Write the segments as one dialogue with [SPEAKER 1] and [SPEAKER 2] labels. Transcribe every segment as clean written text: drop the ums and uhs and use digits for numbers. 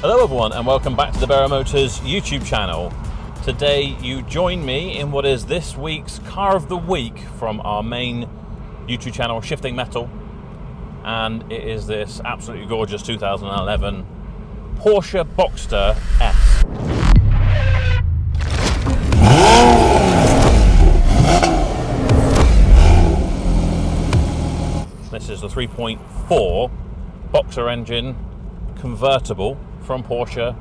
[SPEAKER 1] Hello everyone and welcome back to the Berrow Motors YouTube channel. Today you join me in what is this week's car of the week from our main YouTube channel, Shifting Metal, and it is this absolutely gorgeous 2011 Porsche Boxster S. This is the 3.4 Boxer engine convertible from Porsche.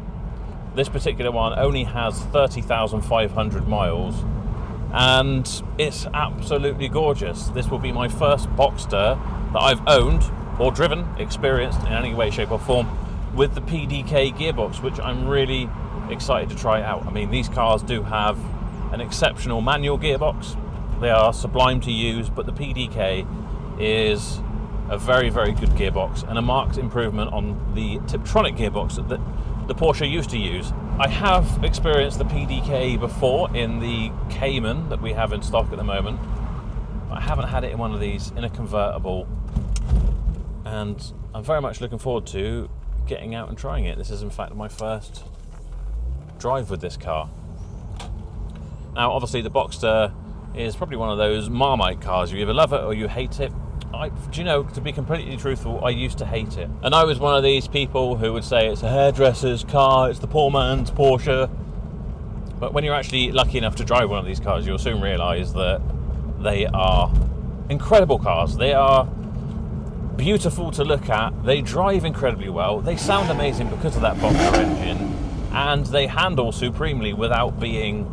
[SPEAKER 1] This particular one only has 30,500 miles and it's absolutely gorgeous. This will be my first Boxster that I've owned or driven, experienced in any way, shape or form with the PDK gearbox, which I'm really excited to try out. I mean, these cars do have an exceptional manual gearbox. They are sublime to use, but the PDK is a very, very good gearbox and a marked improvement on the Tiptronic gearbox that the Porsche used to use. I have experienced the PDK before in the Cayman that we have in stock at the moment, but I haven't had it in one of these in a convertible, and I'm very much looking forward to getting out and trying it. This is in fact my first drive with this car. Now obviously the Boxster is probably one of those Marmite cars. You either love it or you hate it. Do you know, to be completely truthful, I used to hate it. And I was one of these people who would say it's a hairdresser's car, it's the poor man's Porsche. But when you're actually lucky enough to drive one of these cars, you'll soon realise that they are incredible cars. They are beautiful to look at, they drive incredibly well, they sound amazing because of that Boxer engine, and they handle supremely without being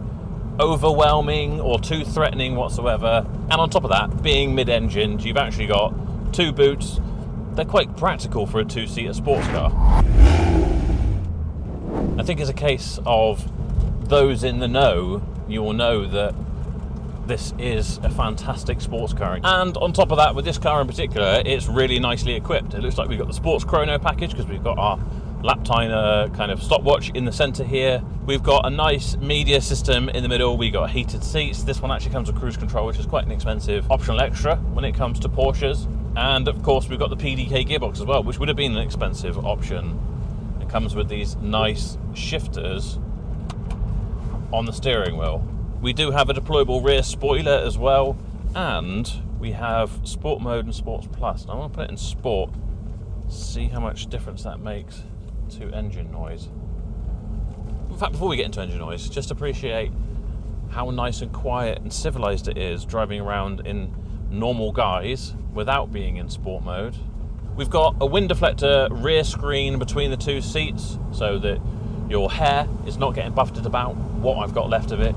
[SPEAKER 1] overwhelming or too threatening whatsoever. And on top of that, being mid-engined, you've actually got two boots. They're quite practical for a two-seater sports car. I think it's a case of those in the know, you will know that this is a fantastic sports car. And on top of that, with this car in particular, it's really nicely equipped. It looks like we've got the sports chrono package because we've got our lap timer kind of stopwatch in the center here. We've got a nice media system in the middle. We got heated seats. This one actually comes with cruise control, which is quite an expensive optional extra when it comes to Porsches. And of course we've got the PDK gearbox as well, which would have been an expensive option. It comes with these nice shifters on the steering wheel. We do have a deployable rear spoiler as well, and we have sport mode and sports plus. Now I want to put it in sport, see how much difference that makes to engine noise. In fact, before we get into engine noise, just appreciate how nice and quiet and civilized it is driving around in normal guise without being in sport mode. We've got a wind deflector rear screen between the two seats so that your hair is not getting buffeted about, what I've got left of it.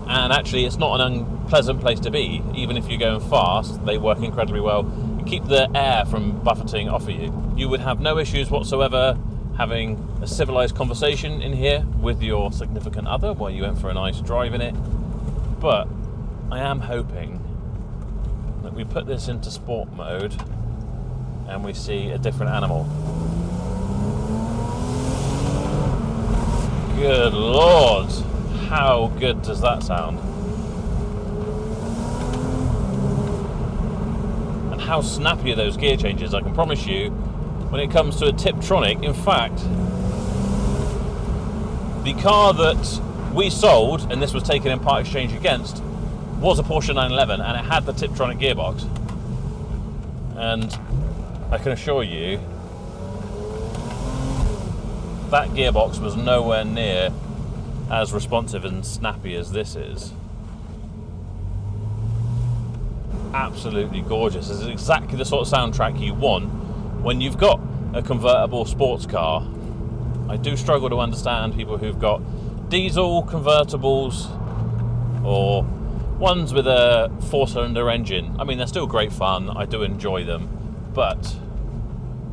[SPEAKER 1] And actually it's not an unpleasant place to be. Even if you're going fast, they work incredibly well and keep the air from buffeting off of you. You would have no issues whatsoever having a civilized conversation in here with your significant other while you went for a nice drive in it. But I am hoping that we put this into sport mode and we see a different animal. Good Lord, how good does that sound? And how snappy are those gear changes? I can promise you, when it comes to a Tiptronic, in fact, the car that we sold, and this was taken in part exchange against, was a Porsche 911 and it had the Tiptronic gearbox. And I can assure you, that gearbox was nowhere near as responsive and snappy as this is. Absolutely gorgeous. This is exactly the sort of soundtrack you want when you've got a convertible sports car. I do struggle to understand people who've got diesel convertibles or ones with a 4-cylinder engine. I mean, they're still great fun. I do enjoy them. But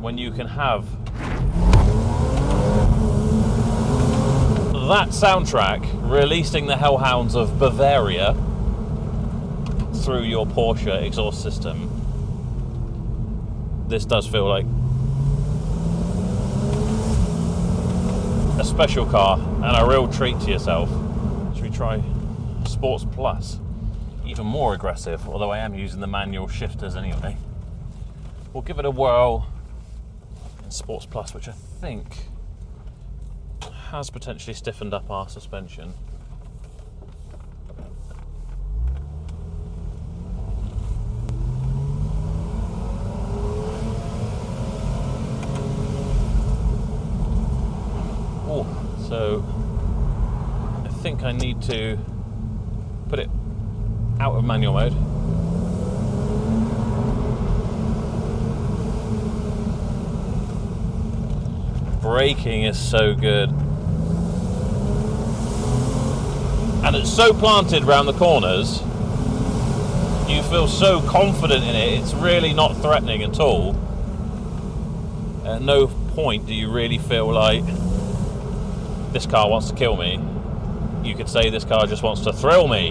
[SPEAKER 1] when you can have that soundtrack releasing the hellhounds of Bavaria through your Porsche exhaust system, this does feel like a special car and a real treat to yourself. Should we try Sports Plus? Even more aggressive, although I am using the manual shifters anyway. We'll give it a whirl in Sports Plus, which I think has potentially stiffened up our suspension. Oh, so I think I need to put it out of manual mode. Braking is so good. And it's so planted around the corners. You feel so confident in it. It's really not threatening at all. At no point do you really feel like this car wants to kill me. You could say this car just wants to thrill me.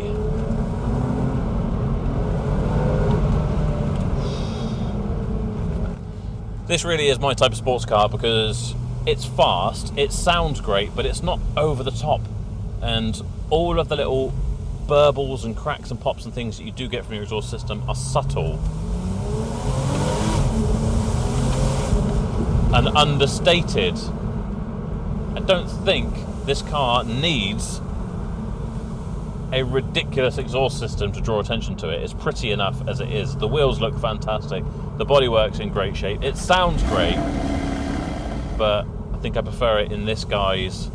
[SPEAKER 1] This really is my type of sports car because it's fast, it sounds great, but it's not over the top. And all of the little burbles and cracks and pops and things that you do get from your exhaust system are subtle and understated. I don't think this car needs a ridiculous exhaust system to draw attention to it. It's pretty enough as it is. The wheels look fantastic. The bodywork's in great shape. It sounds great, but I think I prefer it in this guise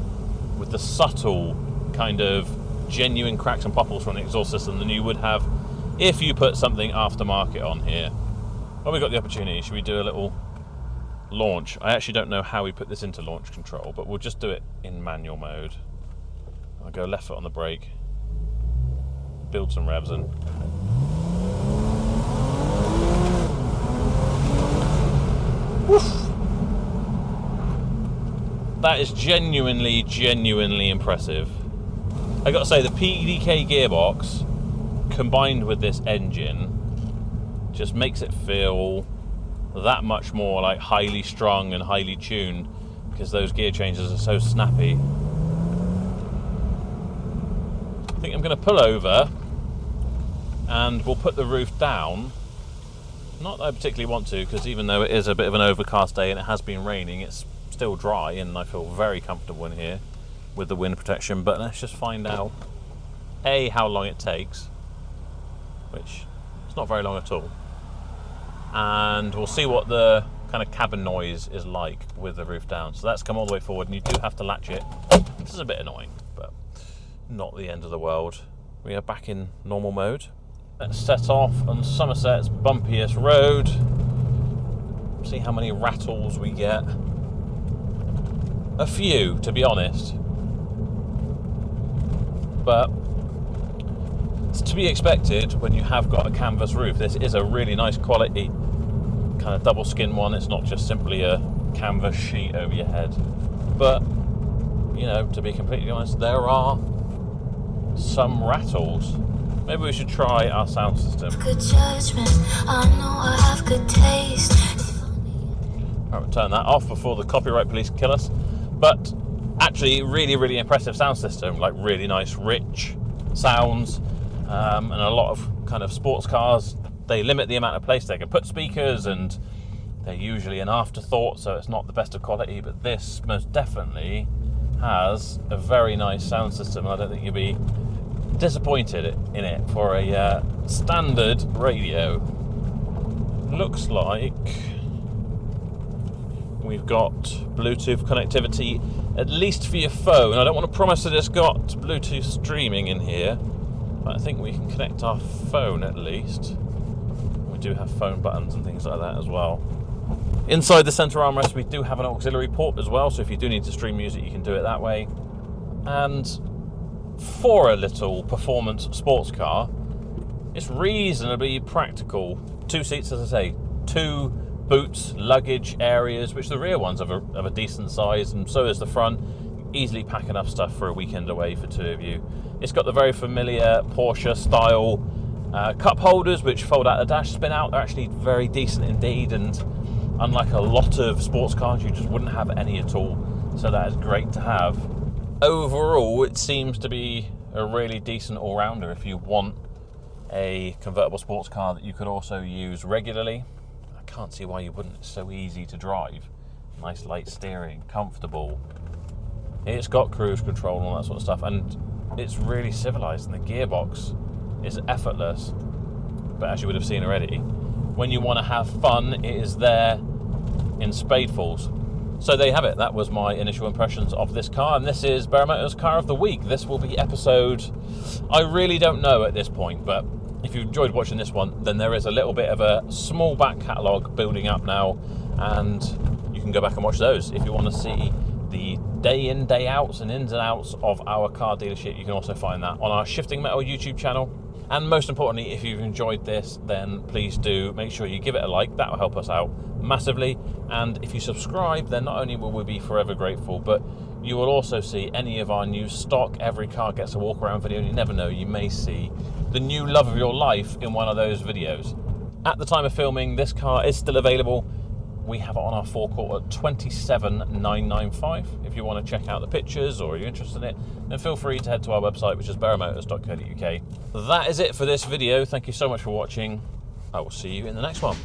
[SPEAKER 1] with the subtle kind of genuine cracks and popples from the exhaust system than you would have if you put something aftermarket on here. When we got the opportunity, should we do a little launch? I actually don't know how we put this into launch control, but we'll just do it in manual mode. I'll go left foot on the brake, build some revs in. Woof. That is genuinely impressive. I got to say, the PDK gearbox combined with this engine just makes it feel that much more like highly strung and highly tuned, because those gear changes are so snappy. I think I'm going to pull over and we'll put the roof down. Not that I particularly want to, because even though it is a bit of an overcast day and it has been raining, it's still dry and I feel very comfortable in here with the wind protection. But let's just find out A, how long it takes, which is not very long at all, and we'll see what the kind of cabin noise is like with the roof down. So that's come all the way forward, and you do have to latch it. This is a bit annoying, but not the end of the world. We are back in normal mode. Let's set off on Somerset's bumpiest road. See how many rattles we get. A few, to be honest. But it's to be expected when you have got a canvas roof. This is a really nice quality kind of double skin one. It's not just simply a canvas sheet over your head. But, you know, to be completely honest, there are some rattles. Maybe we should try our sound system.
[SPEAKER 2] Good judgment, I know I have good taste.
[SPEAKER 1] Right, we'll turn that off before the copyright police kill us. But actually, really impressive sound system. Like really nice, rich sounds, and a lot of kind of sports cars, they limit the amount of place they can put speakers, and they're usually an afterthought, so it's not the best of quality. But this most definitely has a very nice sound system. I don't think you'll be disappointed in it for a standard radio. Looks like we've got Bluetooth connectivity, at least for your phone. I don't want to promise that it's got Bluetooth streaming in here, but I think we can connect our phone at least. We do have phone buttons and things like that as well. Inside the centre armrest we do have an auxiliary port as well, so if you do need to stream music you can do it that way. And for a little performance sports car, it's reasonably practical. 2 seats, as I say, 2 boots, luggage areas, which the rear ones of a decent size, and so is the front. Easily pack enough stuff for a weekend away for 2 of you. It's got the very familiar Porsche style cup holders, which fold out the dash, spin out. They're actually very decent indeed, and unlike a lot of sports cars, you just wouldn't have any at all. So that is great to have. Overall, it seems to be a really decent all-rounder if you want a convertible sports car that you could also use regularly. I can't see why you wouldn't. It's so easy to drive. Nice light steering, comfortable. It's got cruise control and all that sort of stuff, and it's really civilized, and the gearbox is effortless. But as you would have seen already, when you want to have fun, it is there in spadefuls. So there you have it. That was my initial impressions of this car, and this is Berrow Motors Car of the Week. This will be episode, I really don't know at this point, but if you enjoyed watching this one, then there is a little bit of a small back catalogue building up now, and you can go back and watch those. If you want to see the day in, day outs and ins and outs of our car dealership, you can also find that on our Shifting Metal YouTube channel. And most importantly, if you've enjoyed this, then please do make sure you give it a like. That will help us out massively. And if you subscribe, then not only will we be forever grateful, but you will also see any of our new stock Every Car Gets a Walk Around video. You never know, you may see the new love of your life in one of those videos. At the time of filming, this car is still available. We have it on our forecourt at $27,995. If you want to check out the pictures or you're interested in it, then feel free to head to our website, which is berrowmotors.co.uk. That is it for this video. Thank you so much for watching. I will see you in the next one.